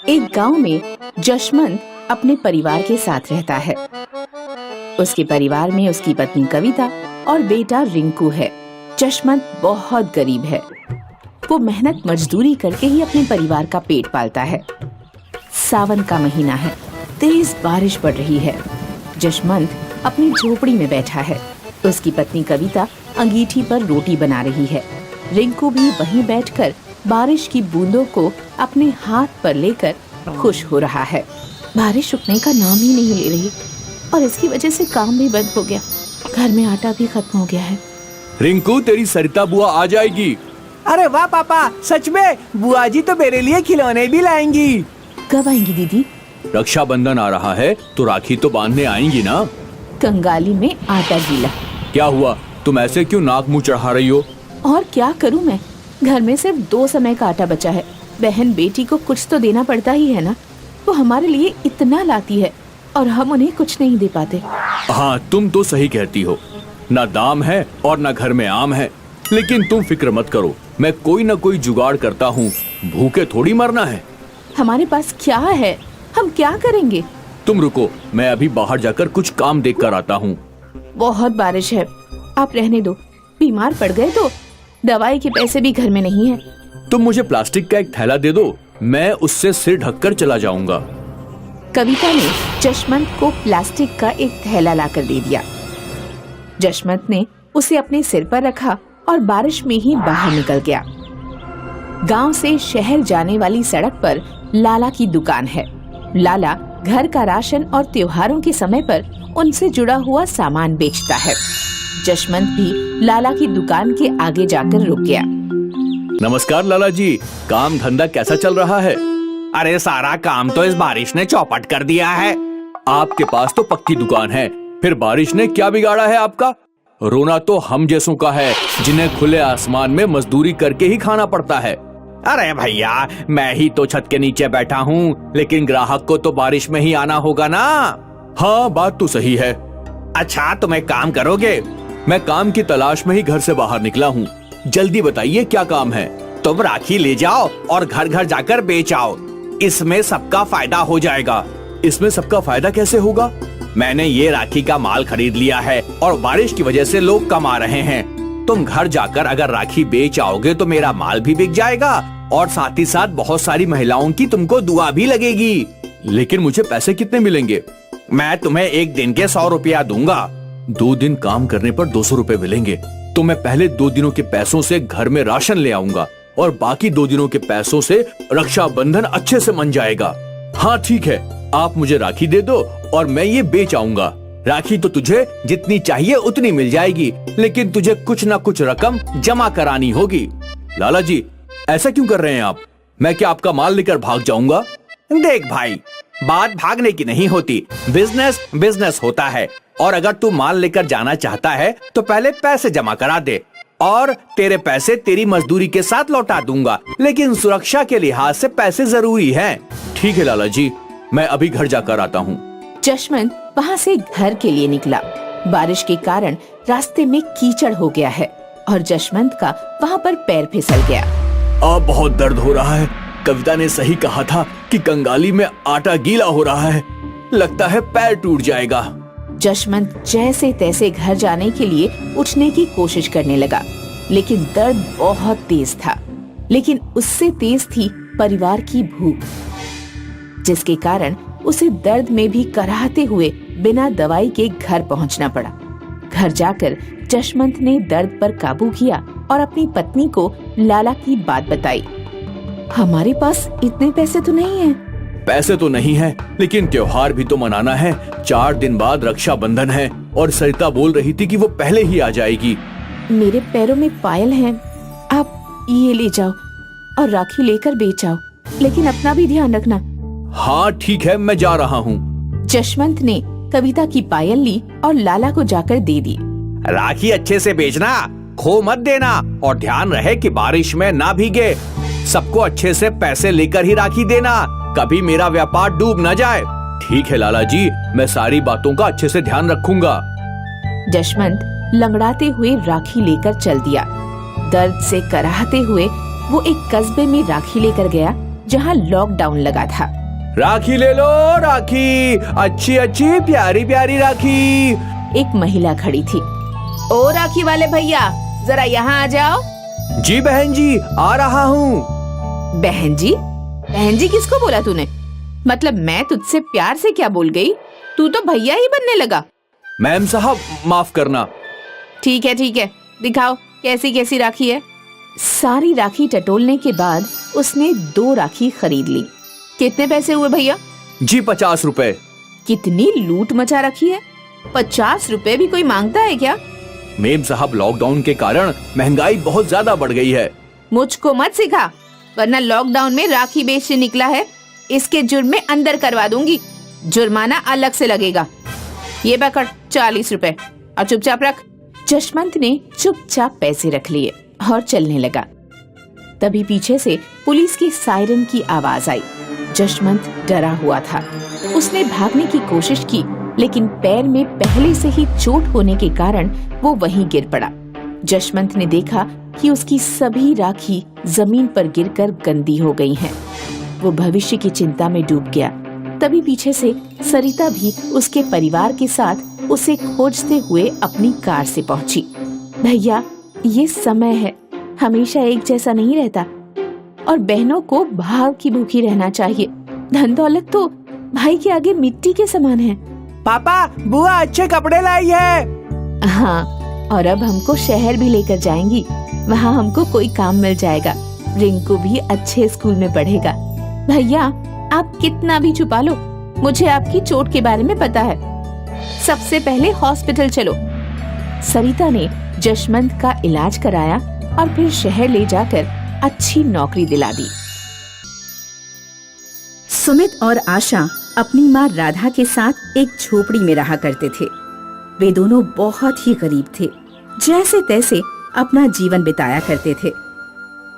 एक गांव में जशवंत अपने परिवार के साथ रहता है। उसके परिवार में उसकी पत्नी कविता और बेटा रिंकू है। जशवंत बहुत गरीब है। वो मेहनत मजदूरी करके ही अपने परिवार का पेट पालता है। सावन का महीना है, तेज बारिश पड़ रही है। जशवंत अपनी झोपड़ी में बैठा है। उसकी पत्नी कविता अंगीठी पर रोटी बना रही है। रिंकू भी वहीं बैठकर बारिश की बूंदों को अपने हाथ पर लेकर खुश हो रहा है। बारिश रुकने का नाम ही नहीं ले रही और इसकी वजह से काम भी बंद हो गया। घर में आटा भी खत्म हो गया है। रिंकू, तेरी सरिता बुआ आ जाएगी। अरे वाह पापा, सच में बुआ जी तो मेरे लिए खिलौने भी लाएंगी। कब आएंगी दीदी? रक्षाबंधन आ रहा है तो राखी तो बांधने आएंगी ना। कंगाली में आटा गीला। क्या हुआ, तुम ऐसे क्यों नाक मुंह चढ़ा रही हो? और क्या करूं मैं, घर में सिर्फ 2 समय का आटा बचा है। बहन बेटी को कुछ तो देना पड़ता ही है ना। वो हमारे लिए इतना लाती है और हम उन्हें कुछ नहीं दे पाते। हाँ, तुम तो सही कहती हो। ना दाम है और ना घर में आम है। लेकिन तुम फिक्र मत करो, मैं कोई ना कोई जुगाड़ करता हूँ। भूखे थोड़ी मरना है। हमारे पास क्या है, हम क्या करेंगे? तुम रुको, मैं अभी बाहर जाकर कुछ काम देख कर आता हूँ। बहुत बारिश है, आप रहने दो। बीमार पड़ गए तो दवाई के पैसे भी घर में नहीं है। तुम मुझे प्लास्टिक का एक थैला दे दो, मैं उससे सिर ढककर चला जाऊंगा। कविता ने जशवंत को प्लास्टिक का एक थैला लाकर दे दिया। जशवंत ने उसे अपने सिर पर रखा और बारिश में ही बाहर निकल गया। गांव से शहर जाने वाली सड़क पर लाला की दुकान है। लाला घर का राशन और त्योहारों के समय पर उनसे जुड़ा हुआ सामान बेचता है। जशवंत भी लाला की दुकान के आगे जाकर रुक गया। नमस्कार लाला जी, काम धंधा कैसा चल रहा है? अरे सारा काम तो इस बारिश ने चौपट कर दिया है। आपके पास तो पक्की दुकान है, फिर बारिश ने क्या बिगाड़ा है आपका? रोना तो हम जैसों का है, जिन्हें खुले आसमान में मजदूरी करके ही खाना पड़ता है। अरे भैया, मैं ही तो छत के नीचे बैठा हूँ, लेकिन ग्राहक को तो बारिश में ही आना होगा ना। हाँ, बात तो सही है। अच्छा, तुम एक काम करोगे? मैं काम की तलाश में ही घर से बाहर निकला हूँ। जल्दी बताइए क्या काम है? तुम राखी ले जाओ और घर घर जाकर बेच आओ। इसमें सबका फायदा हो जाएगा। इसमें सबका फायदा कैसे होगा? मैंने ये राखी का माल खरीद लिया है और बारिश की वजह से लोग कमा रहे हैं। तुम घर जाकर अगर राखी बेच आओगे तो मेरा माल भी बिक जाएगा और साथ ही साथ बहुत सारी महिलाओं की तुमको दुआ भी लगेगी। लेकिन मुझे पैसे कितने मिलेंगे? मैं तुम्हें एक दिन के 100 रुपया दूंगा। 2 दिन काम करने पर 200 रुपए मिलेंगे। तो मैं पहले 2 दिनों के पैसों से घर में राशन ले आऊंगा और बाकी 2 दिनों के पैसों से रक्षाबंधन अच्छे से मन जाएगा। हाँ ठीक है, आप मुझे राखी दे दो और मैं ये बेच आऊंगा। राखी तो तुझे जितनी चाहिए उतनी मिल जाएगी, लेकिन तुझे कुछ ना कुछ रकम जमा करानी होगी। लाला जी, ऐसा क्यों कर रहे हैं आप? मैं क्या आपका माल लेकर भाग जाऊंगा? देख भाई, बात भागने की नहीं होती, बिजनेस बिजनेस होता है। और अगर तू माल लेकर जाना चाहता है तो पहले पैसे जमा करा दे और तेरे पैसे तेरी मजदूरी के साथ लौटा दूंगा, लेकिन सुरक्षा के लिहाज से पैसे जरूरी हैं। ठीक है लाला जी, मैं अभी घर जाकर आता हूँ। जशवंत वहाँ से घर के लिए निकला। बारिश के कारण रास्ते में कीचड़ हो गया है और जशवंत का वहाँ पर पैर फिसल गया। अब बहुत दर्द हो रहा है। कविता ने सही कहा था कि कंगाली में आटा गीला हो रहा है। लगता है पैर टूट जाएगा। जशवंत जैसे तैसे घर जाने के लिए उठने की कोशिश करने लगा, लेकिन दर्द बहुत तेज था। लेकिन उससे तेज थी परिवार की भूख, जिसके कारण उसे दर्द में भी कराहते हुए बिना दवाई के घर पहुंचना पड़ा। घर जाकर जशवंत ने दर्द पर काबू किया और अपनी पत्नी को लाला की बात बताई। हमारे पास इतने पैसे तो नहीं हैं। पैसे तो नहीं है, लेकिन त्योहार भी तो मनाना है। 4 दिन बाद रक्षाबंधन है और सरिता बोल रही थी कि वो पहले ही आ जाएगी। मेरे पैरों में पायल हैं, आप ये ले जाओ और राखी लेकर बेच आओ, लेकिन अपना भी ध्यान रखना। हाँ ठीक है, मैं जा रहा हूँ। जशवंत ने कविता की पायल ली और लाला को जाकर दे दी। राखी अच्छे से बेचना, खो मत देना और ध्यान रहे कि बारिश में ना भीगे। सबको अच्छे से पैसे लेकर ही राखी देना, कभी मेरा व्यापार डूब न जाए। ठीक है लाला जी, मैं सारी बातों का अच्छे से ध्यान रखूंगा। जशवंत लंगड़ाते हुए राखी लेकर चल दिया। दर्द से कराहते हुए वो एक कस्बे में राखी लेकर गया जहाँ लॉकडाउन लगा था। राखी ले लो, राखी, अच्छी अच्छी प्यारी प्यारी राखी। एक महिला खड़ी थी। ओ राखी वाले भैया, जरा यहाँ आ जाओ। जी बहन जी, आ रहा हूँ। बहन जी? बहन जी किसको बोला तूने? मतलब मैं तुझसे प्यार से क्या बोल गई? तू तो भैया ही बनने लगा। मैम साहब, माफ करना। ठीक है, दिखाओ कैसी कैसी राखी है। सारी राखी टटोलने के बाद उसने 2 राखी खरीद ली। कितने पैसे हुए भैया? जी 50 रुपए। कितनी लूट मचा रखी है। 50 रुपए भी कोई मांगता है क्या? मेम साहब, लॉकडाउन के कारण महंगाई बहुत ज्यादा बढ़ गई है। मुझको मत सिखा, वरना लॉकडाउन में राखी बेचने निकला है, इसके जुर्म में अंदर करवा दूंगी। जुर्माना अलग से लगेगा। ये पकड़ 40 रुपए और चुपचाप रख। जशवंत ने चुपचाप पैसे रख लिए और चलने लगा। तभी पीछे से पुलिस की सायरन की आवाज आई। जशवंत डरा हुआ था। उसने भागने की कोशिश की, लेकिन पैर में पहले से ही चोट होने के कारण वो वहीं गिर पड़ा। जशवंत ने देखा कि उसकी सभी राखी जमीन पर गिरकर गंदी हो गई हैं। वो भविष्य की चिंता में डूब गया। तभी पीछे से सरिता भी उसके परिवार के साथ उसे खोजते हुए अपनी कार से पहुंची। भैया, ये समय है, हमेशा एक जैसा नहीं रहता और बहनों को भाव की भूखी रहना चाहिए। धन दौलत तो भाई के आगे मिट्टी के समान है। पापा, बुआ अच्छे कपड़े लाई है। हाँ, और अब हमको शहर भी लेकर जाएंगी। वहाँ हमको कोई काम मिल जाएगा। रिंकू भी अच्छे स्कूल में पढ़ेगा। भैया, आप कितना भी छुपा लो, मुझे आपकी चोट के बारे में पता है। सबसे पहले हॉस्पिटल चलो। सरिता ने जशवंत का इलाज कराया और फिर शहर ले जाकर अच्छी नौकरी दिला दी। सुमित और आशा अपनी माँ राधा के साथ एक झोपड़ी में रहा करते थे। वे दोनों बहुत ही गरीब थे। जैसे तैसे अपना जीवन बिताया करते थे।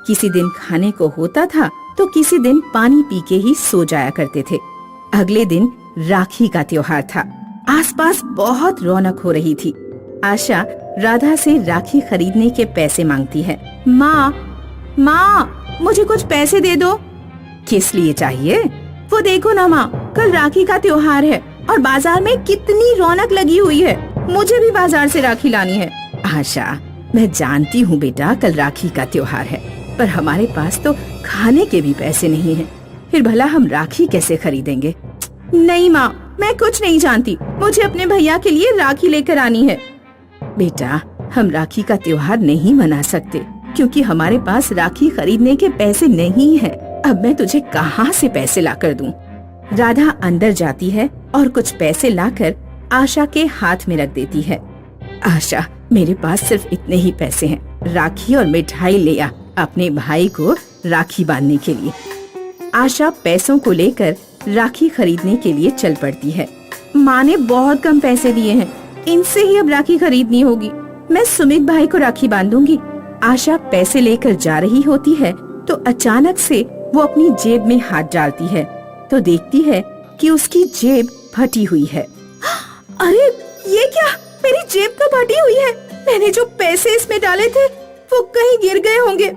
किसी दिन खाने को होता था तो किसी दिन पानी पी के ही सो जाया करते थे। अगले दिन राखी का त्योहार था। आसपास बहुत रौनक हो रही थी। आशा राधा से राखी खरीदने के पैसे मांगती है। माँ, मुझे कुछ पैसे दे दो। किस लिए चाहिए? वो देखो ना माँ, कल राखी का त्योहार है और बाजार में कितनी रौनक लगी हुई है। मुझे भी बाजार से राखी लानी है। आशा, मैं जानती हूँ बेटा, कल राखी का त्योहार है, पर हमारे पास तो खाने के भी पैसे नहीं हैं। फिर भला हम राखी कैसे खरीदेंगे? नहीं माँ, मैं कुछ नहीं जानती। मुझे अपने भैया के लिए राखी लेकर आनी है। बेटा, हम राखी का त्योहार नहीं मना सकते क्योंकि हमारे पास राखी खरीदने के पैसे नहीं हैं। अब मैं तुझे कहाँ से पैसे लाकर दूं? राधा अंदर जाती है और कुछ पैसे लाकर आशा के हाथ में रख देती है। आशा, मेरे पास सिर्फ इतने ही पैसे हैं। राखी और मिठाई ले आ अपने भाई को राखी बांधने के लिए। आशा पैसों को लेकर राखी खरीदने के लिए चल पड़ती है। माँ ने बहुत कम पैसे दिए हैं, इनसे ही अब राखी खरीदनी होगी। मैं सुमित भाई को राखी बांधूंगी। आशा पैसे लेकर जा रही होती है तो अचानक से वो अपनी जेब में हाथ डालती है तो देखती है कि उसकी जेब फटी हुई है। अरे ये क्या, मेरी जेब तो फटी हुई है। मैंने जो पैसे इसमें डाले थे वो कहीं गिर गए होंगे।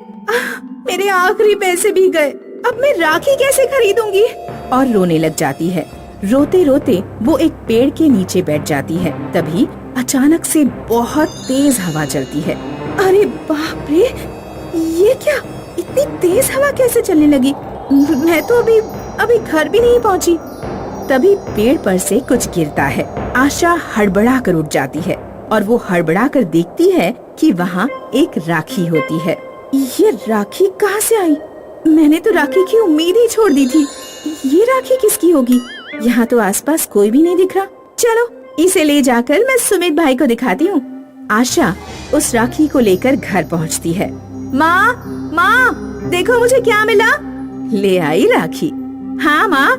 मेरे आखिरी पैसे भी गए। अब मैं राखी कैसे खरीदूंगी? और रोने लग जाती है। रोते रोते वो एक पेड़ के नीचे बैठ जाती है। तभी अचानक से बहुत तेज हवा चलती है। अरे बाप रे, ये क्या, इतनी तेज हवा कैसे चलने लगी? मैं तो अभी घर भी नहीं पहुंची। तभी पेड़ पर से कुछ गिरता है। आशा हड़बड़ा कर उठ जाती है और वो हड़बड़ा कर देखती है कि वहाँ एक राखी होती है। ये राखी कहाँ से आई? मैंने तो राखी की उम्मीद ही छोड़ दी थी। ये राखी किसकी होगी? यहाँ तो आसपास कोई भी नहीं दिख रहा। चलो, इसे ले जाकर मैं सुमित भाई को दिखाती हूँ। आशा उस राखी को लेकर घर पहुँचती है। माँ, देखो मुझे क्या मिला। ले आई राखी? हाँ माँ,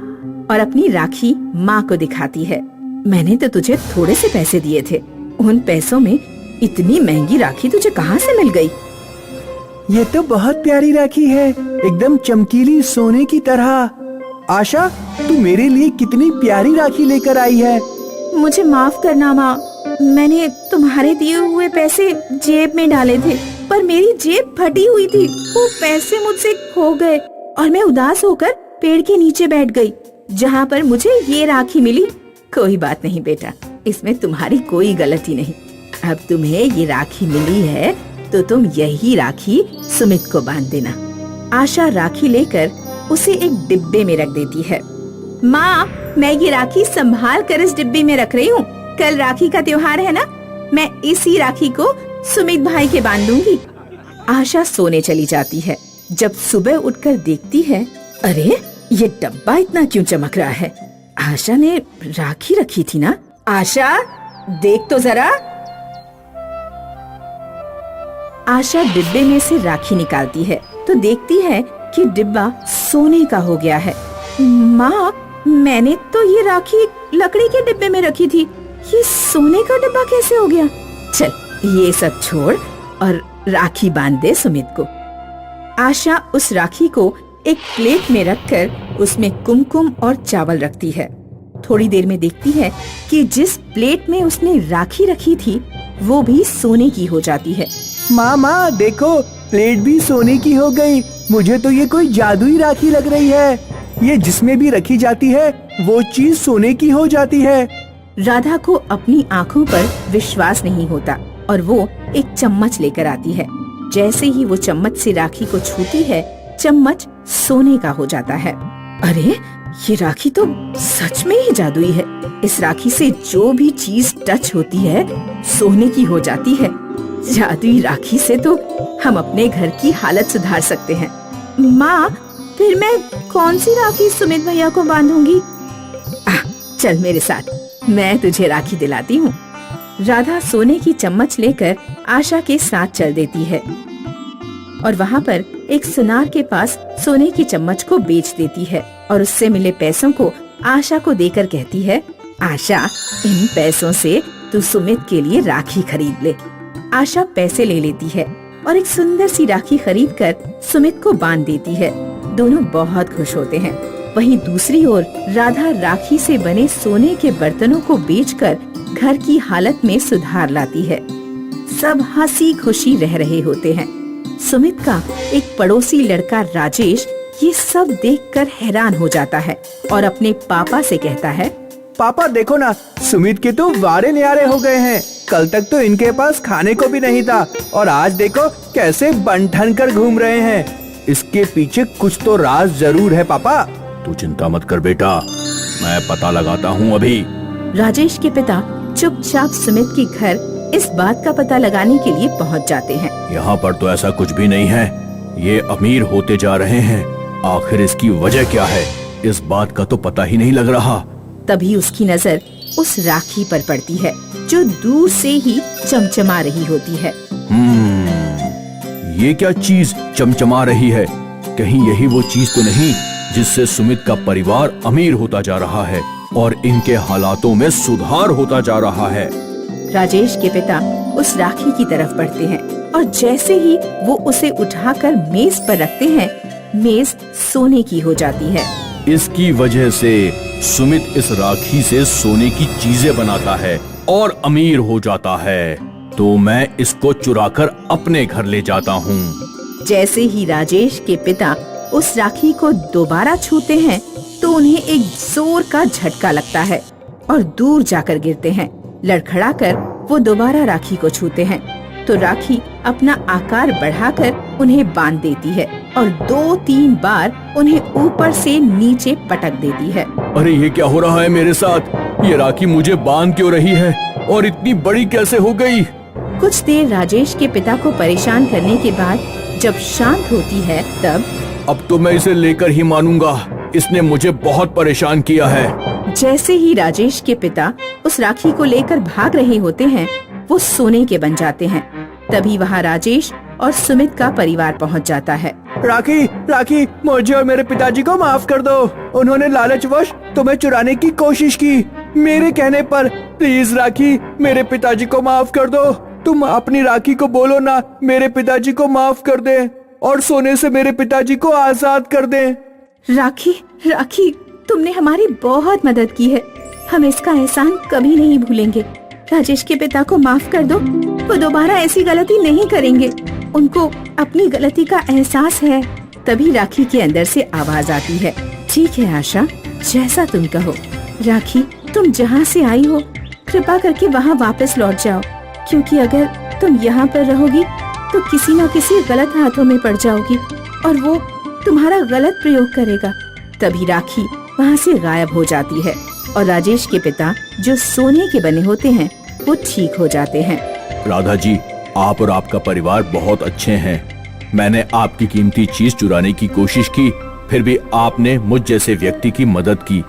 और अपनी राखी माँ को दिखाती है। मैंने तो तुझे थोड़े से पैसे दिए थे, उन पैसों में इतनी महंगी राखी तुझे कहाँ से मिल गई? ये तो बहुत प्यारी राखी है, एकदम चमकीली सोने की तरह। आशा, तू मेरे लिए कितनी प्यारी राखी लेकर आई है। मुझे माफ करना माँ, मैंने तुम्हारे दिए हुए पैसे जेब में डाले थे, पर मेरी जेब फटी हुई थी। वो पैसे मुझसे खो गए और मैं उदास होकर पेड़ के नीचे बैठ गई। जहाँ पर मुझे ये राखी मिली। कोई बात नहीं बेटा, इसमें तुम्हारी कोई गलती नहीं। अब तुम्हें ये राखी मिली है तो तुम यही राखी सुमित को बांध देना। आशा राखी लेकर उसे एक डिब्बे में रख देती है। माँ, मैं ये राखी संभाल कर इस डिब्बे में रख रही हूँ। कल राखी का त्योहार है ना, मैं इसी राखी को सुमित भाई के बांध दूंगी। आशा सोने चली जाती है। जब सुबह उठकर देखती है, अरे ये डब्बा इतना क्यों चमक रहा है? आशा ने राखी रखी थी ना? आशा, देख तो जरा। आशा डिब्बे में से राखी निकालती है तो देखती है कि डिब्बा सोने का हो गया है। माँ, मैंने तो ये राखी लकड़ी के डिब्बे में रखी थी, ये सोने का डिब्बा कैसे हो गया? चल, ये सब छोड़ और राखी बांध दे सुमित को। आशा उस राखी को एक प्लेट में रखकर उसमें कुमकुम और चावल रखती है। थोड़ी देर में देखती है कि जिस प्लेट में उसने राखी रखी थी वो भी सोने की हो जाती है। माँ देखो, प्लेट भी सोने की हो गई। मुझे तो ये कोई जादुई राखी लग रही है। ये जिसमें भी रखी जाती है वो चीज सोने की हो जाती है। राधा को अपनी आँखों पर विश्वास नहीं होता और वो एक चम्मच लेकर आती है। जैसे ही वो चम्मच से राखी को छूती है, चम्मच सोने का हो जाता है। अरे, ये राखी तो सच में ही जादुई है। इस राखी से जो भी चीज टच होती है सोने की हो जाती है। जादुई राखी से तो हम अपने घर की हालत सुधार सकते हैं। माँ, फिर मैं कौन सी राखी सुमित भैया को बांधूंगी? चल मेरे साथ, मैं तुझे राखी दिलाती हूँ। राधा सोने की चम्मच लेकर आशा के साथ चल देती है और वहाँ पर एक सुनार के पास सोने की चम्मच को बेच देती है और उससे मिले पैसों को आशा को देकर कहती है, आशा, इन पैसों से तू सुमित के लिए राखी खरीद ले। आशा पैसे ले लेती है और एक सुंदर सी राखी खरीदकर सुमित को बांध देती है। दोनों बहुत खुश होते हैं। वहीं दूसरी ओर राधा राखी से बने सोने के बर्तनों को बेचकर घर की हालत में सुधार लाती है। सब हंसी खुशी रह रहे होते हैं। सुमित का एक पड़ोसी लड़का राजेश ये सब देखकर हैरान हो जाता है और अपने पापा से कहता है, पापा देखो ना, सुमित के तो वारे न्यारे हो गए हैं। कल तक तो इनके पास खाने को भी नहीं था और आज देखो कैसे बन ठन कर घूम रहे हैं। इसके पीछे कुछ तो राज जरूर है। पापा, तू चिंता मत कर बेटा, मैं पता लगाता हूँ अभी। राजेश के पिता चुपचाप सुमित के घर इस बात का पता लगाने के लिए पहुंच जाते हैं। यहाँ पर तो ऐसा कुछ भी नहीं है। ये अमीर होते जा रहे हैं। आखिर इसकी वजह क्या है, इस बात का तो पता ही नहीं लग रहा। तभी उसकी नजर उस राखी पर पड़ती है जो दूर से ही चमचमा रही होती है। ये क्या चीज चमचमा रही है? कहीं यही वो चीज तो नहीं जिससे सुमित का परिवार अमीर होता जा रहा है और इनके हालातों में सुधार होता जा रहा है। राजेश के पिता उस राखी की तरफ बढ़ते हैं और जैसे ही वो उसे उठाकर मेज पर रखते हैं, मेज सोने की हो जाती है। इसकी वजह से सुमित इस राखी से सोने की चीजें बनाता है और अमीर हो जाता है, तो मैं इसको चुराकर अपने घर ले जाता हूँ। जैसे ही राजेश के पिता उस राखी को दोबारा छूते हैं तो उन्हें एक जोर का झटका लगता है और दूर जाकर गिरते हैं। लड़खड़ाकर वो दोबारा राखी को छूते हैं तो राखी अपना आकार बढ़ाकर उन्हें बांध देती है और 2-3 बार उन्हें ऊपर से नीचे पटक देती है। अरे ये क्या हो रहा है मेरे साथ? ये राखी मुझे बांध क्यों रही है और इतनी बड़ी कैसे हो गई? कुछ देर राजेश के पिता को परेशान करने के बाद जब शांत होती है तब, अब तो मैं इसे लेकर ही मानूंगा। इसने मुझे बहुत परेशान किया है। जैसे ही राजेश के पिता उस राखी को लेकर भाग रहे होते हैं, वो सोने के बन जाते हैं। तभी वहाँ राजेश और सुमित का परिवार पहुँच जाता है। राखी, मुझे और मेरे पिताजी को माफ कर दो। उन्होंने लालचवश तुम्हें चुराने की कोशिश की। मेरे कहने पर प्लीज राखी, मेरे पिताजी को माफ कर दो। तुम अपनी राखी को बोलो ना, मेरे पिताजी को माफ कर दे और सोने से मेरे पिताजी को आजाद कर दे। राखी, तुमने हमारी बहुत मदद की है। हम इसका एहसान कभी नहीं भूलेंगे। राजेश के पिता को माफ कर दो, वो दोबारा ऐसी गलती नहीं करेंगे। उनको अपनी गलती का एहसास है। तभी राखी के अंदर से आवाज आती है, ठीक है आशा, जैसा तुम कहो। राखी, तुम जहाँ से आई हो कृपा करके वहाँ वापस लौट जाओ, क्योंकि अगर तुम यहाँ पर रहोगी तो किसी न किसी गलत हाथों में पड़ जाओगी और वो तुम्हारा गलत प्रयोग करेगा। तभी राखी वहाँ से गायब हो जाती है और राजेश के पिता, जो सोने के बने होते हैं, वो ठीक हो जाते हैं। राधा जी, आप और आपका परिवार बहुत अच्छे हैं। मैंने आपकी कीमती चीज चुराने की कोशिश की, फिर भी आपने मुझ जैसे व्यक्ति की मदद की।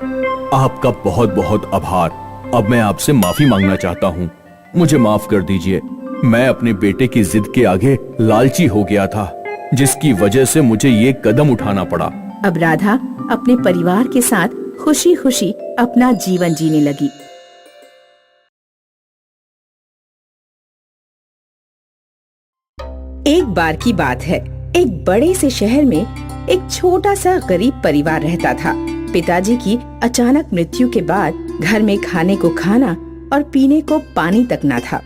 आपका बहुत बहुत आभार। अब मैं आपसे माफी मांगना चाहता हूँ। मुझे माफ कर दीजिए। मैं अपने बेटे की जिद के आगे लालची हो गया था, जिसकी वजह से मुझे ये कदम उठाना पड़ा। अब राधा अपने परिवार के साथ खुशी खुशी अपना जीवन जीने लगी। एक बार की बात है, एक बड़े से शहर में एक छोटा सा गरीब परिवार रहता था। पिताजी की अचानक मृत्यु के बाद घर में खाने को खाना और पीने को पानी तक न था।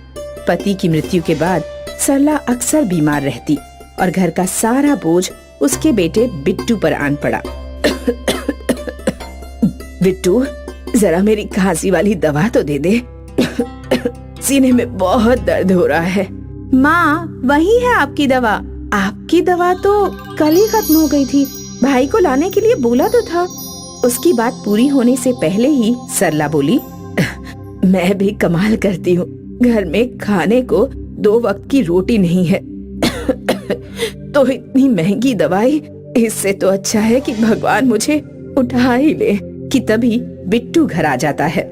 पति की मृत्यु के बाद सरला अक्सर बीमार रहती और घर का सारा बोझ उसके बेटे बिट्टू पर आन पड़ा। बिट्टू, जरा मेरी खांसी वाली दवा तो दे दे। सीने में बहुत दर्द हो रहा है। माँ, वही है आपकी दवा। आपकी दवा तो कल ही खत्म हो गई थी। भाई को लाने के लिए बोला तो था। उसकी बात पूरी होने से पहले ही सरला बोली, मैं भी कमाल करती हूँ। घर में खाने को 2 वक्त की रोटी नहीं है तो इतनी महंगी दवाई। इससे तो अच्छा है कि भगवान मुझे उठा ही ले। कि तभी बिट्टू घर आ जाता है।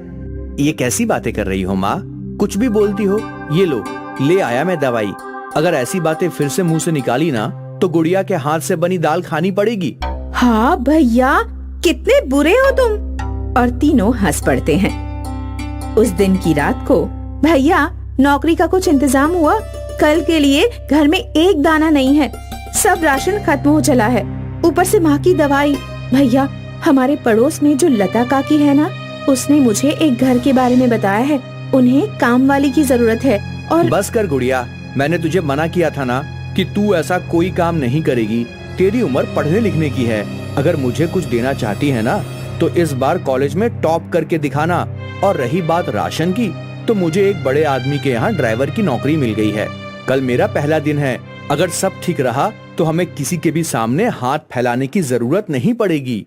ये कैसी बातें कर रही हो माँ? कुछ भी बोलती हो। ये लो, ले आया मैं दवाई। अगर ऐसी बातें फिर से मुंह से निकाली ना तो गुड़िया के हाथ से बनी दाल खानी पड़ेगी। हाँ भैया, कितने बुरे हो तुम। और तीनों हंस पड़ते हैं। उस दिन की रात को, भैया नौकरी का कुछ इंतजाम हुआ? कल के लिए घर में एक दाना नहीं है। सब राशन खत्म हो चला है, ऊपर से माँ की दवाई। भैया, हमारे पड़ोस में जो लता काकी है ना, उसने मुझे एक घर के बारे में बताया है। उन्हें काम वाली की जरूरत है। और बस कर गुड़िया, मैंने तुझे मना किया था ना कि तू ऐसा कोई काम नहीं करेगी। तेरी उम्र पढ़ने लिखने की है। अगर मुझे कुछ देना चाहती है ना तो इस बार कॉलेज में टॉप करके दिखाना। और रही बात राशन की, तो मुझे एक बड़े आदमी के यहाँ ड्राइवर की नौकरी मिल गई है। कल मेरा पहला दिन है। अगर सब ठीक रहा तो हमें किसी के भी सामने हाथ फैलाने की जरूरत नहीं पड़ेगी।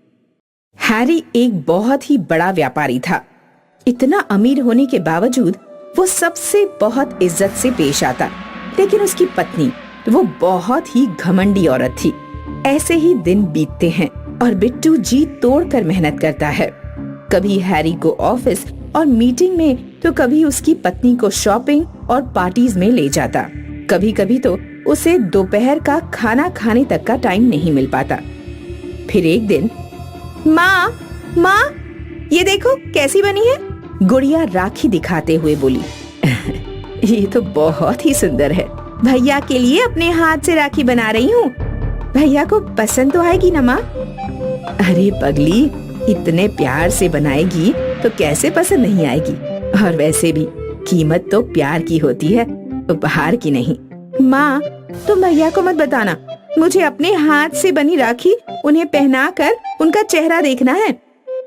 हैरी एक बहुत ही बड़ा व्यापारी था। इतना अमीर होने के बावजूद वो सबसे बहुत इज्जत से पेश आता। लेकिन उसकी पत्नी, वो बहुत ही घमंडी औरत थी। ऐसे ही दिन बीतते हैं और बिट्टू जी तोड़कर मेहनत करता है। कभी हैरी को ऑफिस और मीटिंग में, तो कभी उसकी पत्नी को शॉपिंग और पार्टीज में ले जाता। कभी कभी तो उसे दोपहर का खाना खाने तक का टाइम नहीं मिल पाता। फिर एक दिन, माँ, ये देखो कैसी बनी है। गुड़िया राखी दिखाते हुए बोली, ये तो बहुत ही सुंदर है। भैया के लिए अपने हाथ से राखी बना रही हूँ। भैया को पसंद तो आएगी ना माँ? अरे पगली, इतने प्यार से बनाएगी तो कैसे पसंद नहीं आएगी। और वैसे भी कीमत तो प्यार की होती है, उपहार की नहीं। माँ, तुम भैया को मत बताना। मुझे अपने हाथ से बनी राखी उन्हें पहनाकर उनका चेहरा देखना है।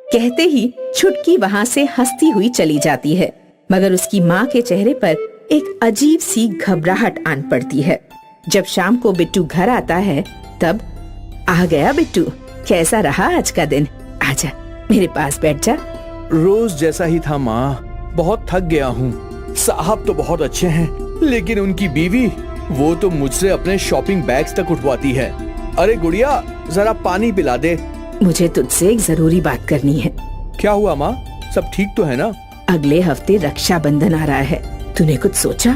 कहते ही छुटकी वहाँ से हंसती हुई चली जाती है। मगर उसकी माँ के चेहरे पर एक अजीब सी घबराहट आन पड़ती है। जब शाम को बिट्टू घर आता है, तब, आ गया बिट्टू, कैसा रहा आज का दिन? आजा मेरे पास बैठ जा। रोज जैसा ही था माँ, बहुत थक गया हूँ। साहब तो बहुत अच्छे हैं, लेकिन उनकी बीवी, वो तो मुझसे अपने शॉपिंग बैग्स तक उठवाती है। अरे गुड़िया, जरा पानी पिला दे। मुझे तुझसे एक जरूरी बात करनी है। क्या हुआ माँ? सब ठीक तो है ना? अगले हफ्ते रक्षाबंधन आ रहा है, तूने कुछ सोचा?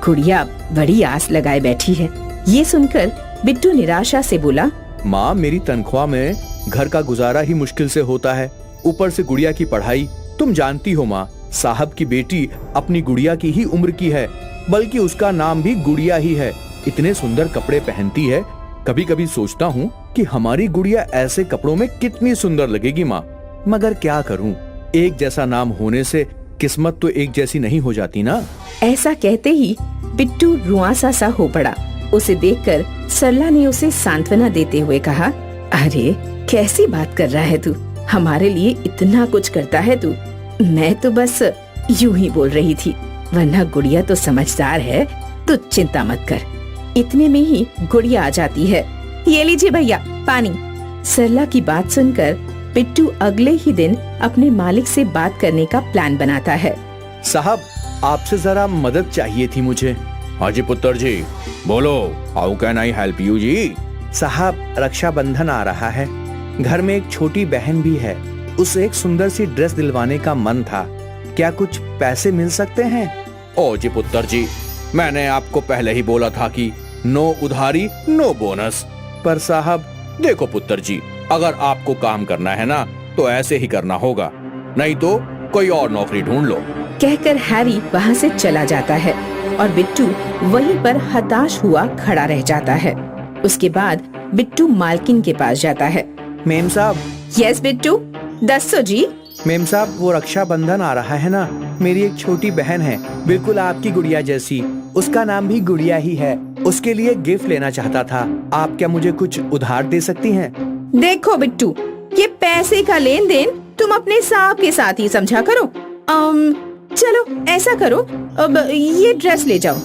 गुड़िया बड़ी आस लगाए बैठी है। ये सुनकर बिट्टू निराशा से बोला, माँ, मेरी तनख्वाह में घर का गुजारा ही मुश्किल से होता है, ऊपर से गुड़िया की पढ़ाई। तुम जानती हो माँ, साहब की बेटी अपनी गुड़िया की ही उम्र की है, बल्कि उसका नाम भी गुड़िया ही है। इतने सुंदर कपड़े पहनती है। कभी कभी सोचता हूँ कि हमारी गुड़िया ऐसे कपड़ों में कितनी सुंदर लगेगी माँ। मगर क्या करूँ, एक जैसा नाम होने से किस्मत तो एक जैसी नहीं हो जाती ना। ऐसा कहते ही बिट्टू रुआंसा सा हो पड़ा। उसे देखकर सरला ने उसे सांत्वना देते हुए कहा, अरे कैसी बात कर रहा है तू? हमारे लिए इतना कुछ करता है तू। मैं तो बस यूं ही बोल रही थी, वरना गुड़िया तो समझदार है, तू चिंता मत कर। इतने में ही गुड़िया आ जाती है। ये लीजिए भैया पानी। सरला की बात सुनकर बिट्टू अगले ही दिन अपने मालिक से बात करने का प्लान बनाता है। साहब, आपसे जरा मदद चाहिए थी मुझे। हाँ जी पुत्र जी, बोलो, how can I help you जी? साहब, रक्षाबंधन आ रहा है, घर में एक छोटी बहन भी है, उसे एक सुंदर सी ड्रेस दिलवाने का मन था, क्या कुछ पैसे मिल सकते हैं? ओ जी पुत्र जी, मैंने आपको पहले ही बोला था कि नो उधारी नो बोनस। पर साहब देखो पुत्र जी, अगर आपको काम करना है ना तो ऐसे ही करना होगा, नहीं तो कोई और नौकरी ढूंढ लो। कहकर हैरी वहाँ से चला जाता है और बिट्टू वहीं पर हताश हुआ खड़ा रह जाता है। उसके बाद बिट्टू मालकिन के पास जाता है। मेम साहब। यस बिट्टू, दसो जी। मेम साहब, वो रक्षाबंधन आ रहा है ना, मेरी एक छोटी बहन है, बिल्कुल आपकी गुड़िया जैसी, उसका नाम भी गुड़िया ही है, उसके लिए गिफ्ट लेना चाहता था, आप क्या मुझे कुछ उधार दे सकती हैं? देखो बिट्टू, ये पैसे का लेन देन तुम अपने साहब के साथ ही समझा करो। चलो ऐसा करो, अब ये ड्रेस ले जाओ।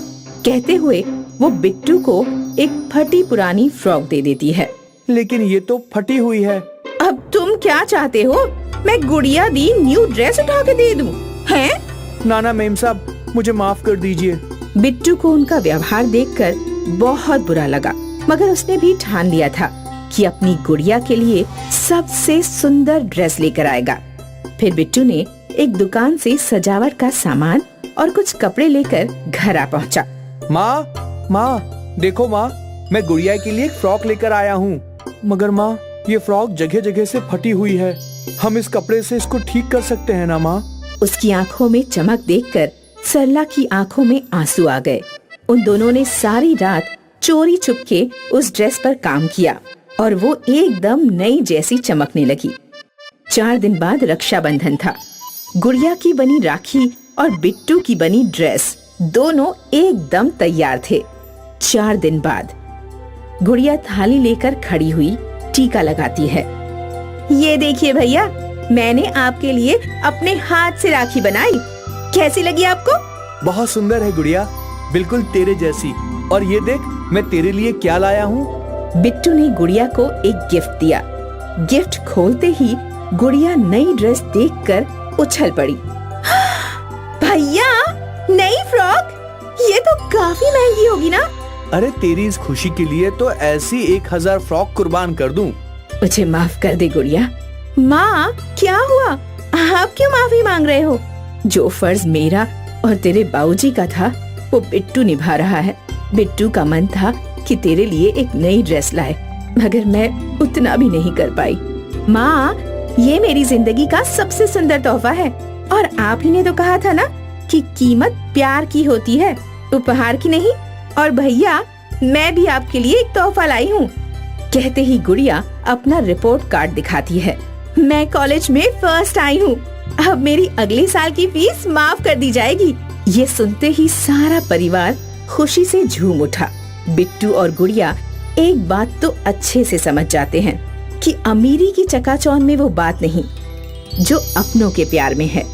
कहते हुए वो बिट्टू को एक फटी पुरानी फ्रॉक दे देती है। लेकिन ये तो फटी हुई है। अब तुम क्या चाहते हो, मैं गुड़िया दी न्यू ड्रेस उठा के दे दूं? हैं? नाना मेम साहब, मुझे माफ कर दीजिए। बिट्टू को उनका व्यवहार देखकर बहुत बुरा लगा, मगर उसने भी ठान लिया था कि अपनी गुड़िया के लिए सबसे सुंदर ड्रेस लेकर आएगा। फिर बिट्टू ने एक दुकान से सजावट का सामान और कुछ कपड़े लेकर घर आ पहुंचा। माँ, देखो माँ, मैं गुड़िया के लिए एक फ्रॉक लेकर आया हूँ, मगर माँ ये फ्रॉक जगह जगह से फटी हुई है, हम इस कपड़े से इसको ठीक कर सकते हैं ना माँ? उसकी आंखों में चमक देखकर सरला की आंखों में आंसू आ गए। उन दोनों ने सारी रात चोरी छुपके उस ड्रेस पर काम किया और वो एकदम नई जैसी चमकने लगी। 4 दिन बाद रक्षाबंधन था। गुड़िया की बनी राखी और बिट्टू की बनी ड्रेस दोनों एकदम तैयार थे। 4 दिन बाद गुड़िया थाली लेकर खड़ी हुई टीका लगाती है। ये देखिए भैया, मैंने आपके लिए अपने हाथ से राखी बनाई, कैसी लगी आपको? बहुत सुंदर है गुड़िया, बिल्कुल तेरे जैसी। और ये देख, मैं तेरे लिए क्या लाया हूँ। बिट्टू ने गुड़िया को एक गिफ्ट दिया। गिफ्ट खोलते ही गुड़िया नई ड्रेस देखकर उछल पड़ी। भैया, नई फ्रॉक, ये तो काफी महंगी होगी ना? अरे तेरी इस खुशी के लिए तो ऐसी 1000 फ्रॉक कुर्बान कर दूं। मुझे माफ कर दे गुड़िया। माँ, क्या हुआ? आप क्यों माफी मांग रहे हो? जो फर्ज मेरा और तेरे बाबूजी का था वो बिट्टू निभा रहा है। बिट्टू का मन था कि तेरे लिए एक नई ड्रेस लाए, मगर मैं उतना भी नहीं कर पाई। माँ, ये मेरी जिंदगी का सबसे सुंदर तोहफा है, और आप ही ने तो कहा था ना कि कीमत प्यार की होती है, उपहार की नहीं। और भैया, मैं भी आपके लिए एक तोहफा लाई हूँ। कहते ही गुड़िया अपना रिपोर्ट कार्ड दिखाती है। मैं कॉलेज में फर्स्ट आई हूँ, अब मेरी अगले साल की फीस माफ कर दी जाएगी। ये सुनते ही सारा परिवार खुशी से झूम उठा। बिट्टू और गुड़िया एक बात तो अच्छे से समझ जाते हैं कि अमीरी की चकाचौंध में वो बात नहीं जो अपनों के प्यार में है।